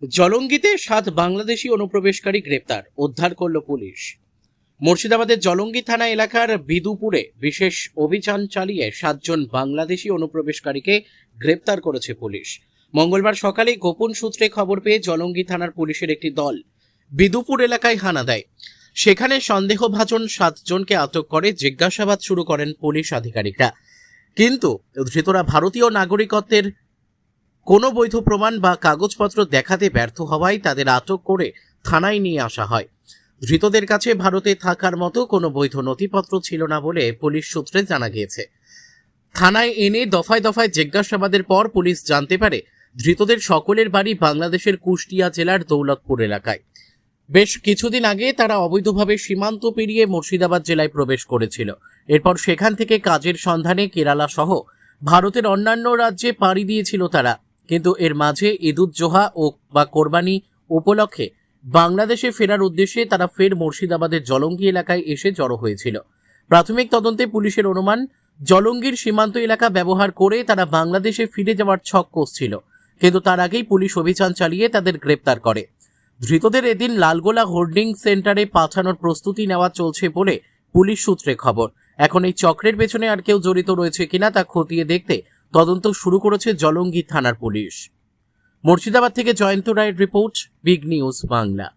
জলঙ্গিতে 7 বাংলাদেশি অনুপ্রবেশকারী গ্রেপ্তার, উদ্ধার করল পুলিশ। মুর্শিদাবাদের জলঙ্গি থানা এলাকার বিদুপুরে বিশেষ অভিযান চালিয়ে 7 জন বাংলাদেশি অনুপ্রবেশকারীকে গ্রেপ্তার করেছে পুলিশ। মঙ্গলবার সকালে গোপন সূত্রে খবর পেয়ে জলঙ্গি থানার পুলিশের একটি দল বিদুপুর এলাকায় হানা দেয়। সেখানে সন্দেহভাজন 7 জনকে আটক করে জিজ্ঞাসাবাদ শুরু করেন পুলিশ আধিকারিকরা। কিন্তু ধৃতরা ভারতীয় নাগরিকত্বের কোনো বৈধ প্রমাণ বা কাগজপত্র দেখাতে ব্যর্থ হওয়ায় তাদের আটক করে থানায় নিয়ে আসা হয়। ধৃতদের কাছে ভারতে থাকার মতো কোনো বৈধ নথিপত্র ছিল না বলে পুলিশ সূত্রে জানা গিয়েছে। থানায় এনে দফায় দফায় জিজ্ঞাসাবাদের পর পুলিশ জানতে পারে ধৃতদের সকলের বাড়ি বাংলাদেশের কুষ্টিয়া জেলার দৌলতপুর এলাকায়। বেশ কিছুদিন আগে তারা অবৈধভাবে সীমান্ত পেরিয়ে মুর্শিদাবাদ জেলায় প্রবেশ করেছিল। এরপর সেখান থেকে কাজের সন্ধানে কেরালা সহ ভারতের অন্যান্য রাজ্যে পাড়ি দিয়েছিল তারা। কিন্তু এর মাঝে ঈদুজ্জোহা বা কোরবানি উপলক্ষে বাংলাদেশে ফেরার উদ্দেশ্যে তারা ফের মুর্শিদাবাদের জলঙ্গি এলাকায় এসে জড়ো হয়েছিল। প্রাথমিক তদন্তে পুলিশের অনুমান, জলঙ্গির সীমান্ত এলাকা ব্যবহার করে তারা বাংলাদেশে ফিরে যাওয়ার ছক কষছিল। কিন্তু তার আগেই পুলিশ অভিযান চালিয়ে তাদের গ্রেপ্তার করে। ধৃতদের এদিন লালগোলা হোল্ডিং সেন্টারে পাঠানোর প্রস্তুতি নেওয়া চলছে বলে পুলিশ সূত্রে খবর। এখন এই চক্রের পেছনে আর কেউ জড়িত রয়েছে কিনা তা খতিয়ে দেখতে তদন্ত শুরু করেছে জলঙ্গি থানার পুলিশ। মুর্শিদাবাদ থেকে জয়ন্ত রায়ের রিপোর্ট, বিগ নিউজ বাংলা।